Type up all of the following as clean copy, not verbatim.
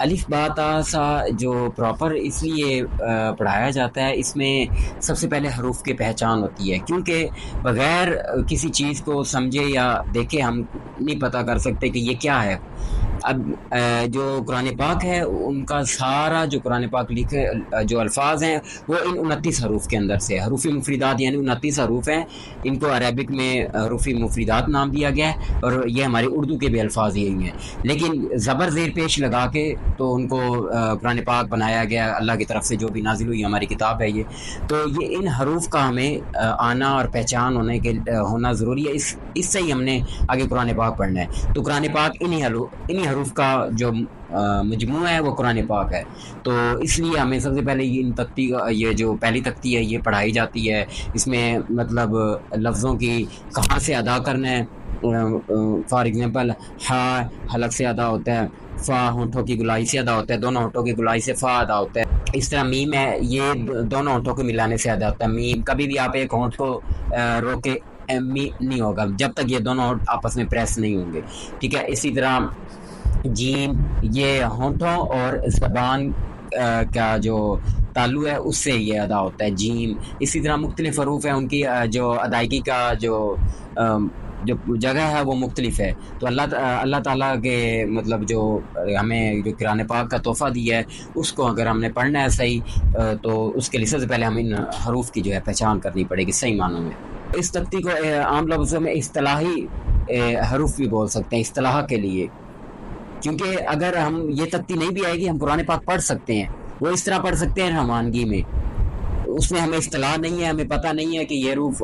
الف با تا سا جو پراپر اس لیے پڑھایا جاتا ہے، اس میں سب سے پہلے حروف کی پہچان ہوتی ہے، کیونکہ بغیر کسی چیز کو سمجھے یا دیکھے ہم نہیں پتہ کر سکتے کہ یہ کیا ہے۔ اب جو قرآن پاک ہے ان کا سارا جو قرآن پاک لکھے جو الفاظ ہیں وہ ان 29 حروف کے اندر سے حروف مفردات، یعنی 29 حروف ہیں، ان کو عربک میں حروف مفردات نام دیا گیا ہے، اور یہ ہمارے اردو کے بھی الفاظ یہی ہیں، لیکن زبر زیر پیش لگا کے تو ان کو قرآن پاک بنایا گیا اللہ کی طرف سے، جو بھی نازل ہوئی ہماری کتاب ہے یہ۔ تو یہ ان حروف کا ہمیں آنا اور پہچان ہونا ضروری ہے، اس سے ہی ہم نے آگے قرآن پاک پڑھنا ہے۔ تو قرآن پاک انہی حروف کا جو مجموعہ ہے وہ قرآن پاک ہے، تو اس لیے ہمیں سب سے پہلے یہ جو پہلی تختی ہے یہ پڑھائی جاتی ہے۔ اس میں مطلب لفظوں کی کہاں سے ادا کرنا ہے، فار ایگزامپل ہا حلق سے ادا ہوتا ہے، فا ہونٹوں کی گلائی سے ادا ہوتا ہے، دونوں ہونٹوں کی گلائی سے فا ادا ہوتا ہے۔ اس طرح میم ہے، یہ دونوں ہونٹوں کو ملانے سے ادا ہوتا ہے میم۔ کبھی بھی آپ ایک ہونٹ کو روک کے می نہیں ہوگا جب تک یہ دونوں ہونٹ آپس میں پریس نہیں ہوں گے، ٹھیک ہے۔ اسی طرح جیم، یہ ہونٹوں اور زبان کا جو تعلق ہے اس سے یہ ادا ہوتا ہے جیم۔ اسی طرح مختلف حروف ہیں، ان کی جو ادائیگی کا جو جگہ ہے وہ مختلف ہے۔ تو اللہ تعالیٰ کے مطلب جو ہمیں جو قرآن پاک کا تحفہ دیا ہے اس کو اگر ہم نے پڑھنا ہے صحیح، تو اس کے لیے سب سے پہلے ہمیں ان حروف کی جو ہے پہچان کرنی پڑے گی صحیح معنوں میں۔ اس تختی کو عام لفظوں میں اصطلاحی حروف بھی بول سکتے ہیں، اصطلاح کے لیے، کیونکہ اگر ہم یہ تختی نہیں بھی آئے گی ہم قرآن پاک پڑھ سکتے ہیں، وہ اس طرح پڑھ سکتے ہیں روانگی میں، اس میں ہمیں اصطلاح نہیں ہے، ہمیں پتہ نہیں ہے کہ یہ حروف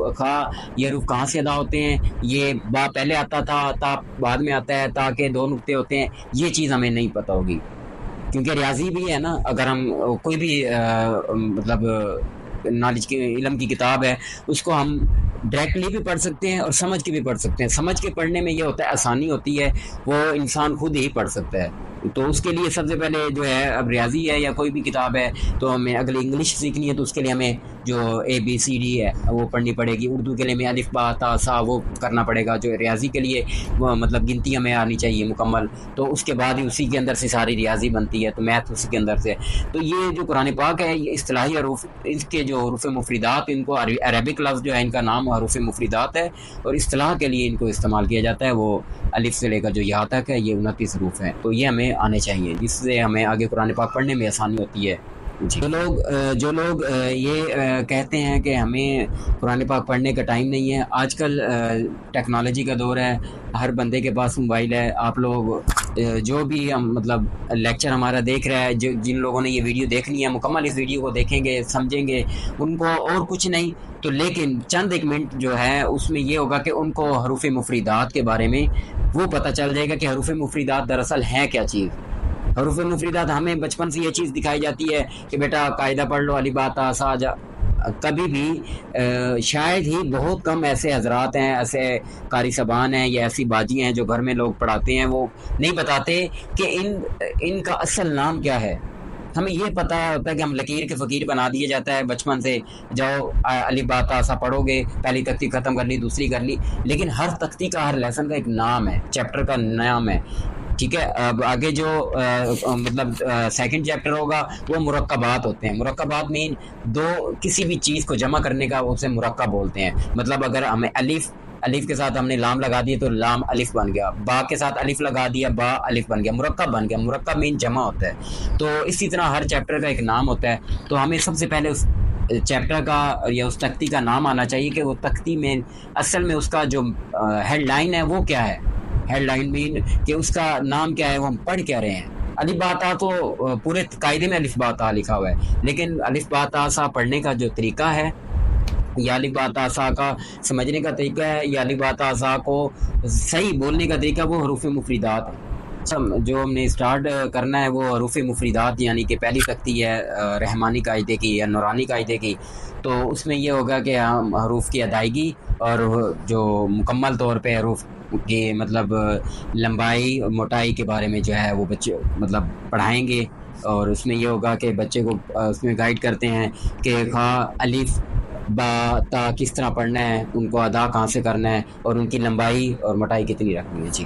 کہاں سے ادا ہوتے ہیں، یہ با پہلے آتا تھا، تا بعد میں آتا ہے، تا کے 2 نقطے ہوتے ہیں، یہ چیز ہمیں نہیں پتہ ہوگی، کیونکہ ریاضی بھی ہے نا، اگر ہم کوئی بھی مطلب نالج کی علم کی کتاب ہے اس کو ہم ڈائریکٹلی بھی پڑھ سکتے ہیں اور سمجھ کے بھی پڑھ سکتے ہیں۔ سمجھ کے پڑھنے میں یہ ہوتا ہے آسانی ہوتی ہے، وہ انسان خود ہی پڑھ سکتا ہے، تو اس کے لیے سب سے پہلے جو ہے اب ریاضی ہے یا کوئی بھی کتاب ہے تو ہمیں اگر انگلش سیکھنی ہے تو اس کے لیے ہمیں جو ABCD ہے وہ پڑھنی پڑے گی، اردو کے لیے ہمیں الف با تا سا وہ کرنا پڑے گا، جو ریاضی کے لیے وہ مطلب گنتی ہمیں آنی چاہیے مکمل، تو اس کے بعد ہی اسی کے اندر سے ساری ریاضی بنتی ہے، تو میتھ اسی کے اندر سے۔ تو یہ جو قرآن پاک ہے یہ اصطلاحی حروف، اس کے جو حروف مفردات، ان کو عربک لفظ جو ہے ان کا نام حروف مفردات ہے، اور اصطلاح کے لیے ان کو استعمال کیا جاتا ہے، وہ الف سے لے کر جو یا تک ہے یہ 29 حروف ہیں، تو یہ ہمیں آنے چاہیے، جس سے ہمیں آگے قرآن پاک پڑھنے میں آسانی ہوتی ہے۔ جی، جو لوگ یہ کہتے ہیں کہ ہمیں قرآن پاک پڑھنے کا ٹائم نہیں ہے، آج کل ٹیکنالوجی کا دور ہے، ہر بندے کے پاس موبائل ہے، آپ لوگ جو بھی مطلب لیکچر ہمارا دیکھ رہا ہے، جن لوگوں نے یہ ویڈیو دیکھنی ہے مکمل اس ویڈیو کو دیکھیں گے، سمجھیں گے، ان کو اور کچھ نہیں تو لیکن چند ایک منٹ جو ہے اس میں یہ ہوگا کہ ان کو حروف مفردات کے بارے میں وہ پتہ چل جائے گا کہ حروف مفردات دراصل ہیں کیا چیز۔ حروف مفردات ہمیں بچپن سے یہ چیز دکھائی جاتی ہے کہ بیٹا قاعدہ پڑھ لو، الف با تا سا جا، کبھی بھی شاید ہی بہت کم ایسے حضرات ہیں، ایسے قاری صاحبان ہیں یا ایسی باجی ہیں جو گھر میں لوگ پڑھاتے ہیں، وہ نہیں بتاتے کہ ان کا اصل نام کیا ہے۔ ہمیں یہ پتہ ہوتا ہے کہ ہم لکیر کے فقیر بنا دیے جاتا ہے بچپن سے، جاؤ الف با تا سا پڑھو گے، پہلی تختی ختم کر لی، دوسری کر لی، لیکن ہر تختی کا، ہر لیسن کا ایک نام ہے، چیپٹر کا نام ہے، ٹھیک ہے۔ اب آگے جو مطلب سیکنڈ چیپٹر ہوگا وہ مرکبات ہوتے ہیں، مرکبات مین کسی بھی چیز کو جمع کرنے کا اسے مرکب بولتے ہیں، مطلب اگر ہمیں الف کے ساتھ ہم نے لام لگا دی تو لام الف بن گیا، با کے ساتھ الف لگا دیا با الف بن گیا، مرکب بن گیا، مرکب مین جمع ہوتا ہے۔ تو اسی طرح ہر چیپٹر کا ایک نام ہوتا ہے، تو ہمیں سب سے پہلے اس چیپٹر کا یا اس تختی کا نام آنا چاہیے کہ وہ تختی میں اصل میں اس کا جو ہیڈ لائن ہے وہ کیا ہے، ہیڈ لائن مین کہ اس کا نام کیا ہے، وہ ہم پڑھ کیا رہے ہیں۔ الف با تا تو پورے قاعدے میں الف با تا لکھا ہوا ہے، لیکن الف با تا سا پڑھنے کا جو طریقہ ہے یا الف با تا سا کا سمجھنے کا طریقہ ہے یا الف با تا سا کو صحیح بولنے کا طریقہ، وہ حروف مفردات ہے۔ جو ہم نے اسٹارٹ کرنا ہے وہ حروف مفردات، یعنی کہ پہلی تختی ہے رحمانی قاعدے کی یا نورانی قاعدے کی، تو اس میں یہ ہوگا کہ ہم حروف کی ادائیگی اور جو مکمل طور پہ حروف کی مطلب لمبائی اور موٹائی کے بارے میں جو ہے وہ بچے مطلب پڑھائیں گے، اور اس میں یہ ہوگا کہ بچے کو اس میں گائیڈ کرتے ہیں کہ خواہ الف با تا کس طرح پڑھنا ہے، ان کو ادا کہاں سے کرنا ہے، اور ان کی لمبائی اور موٹائی کتنی رکھنی ہے۔ جی۔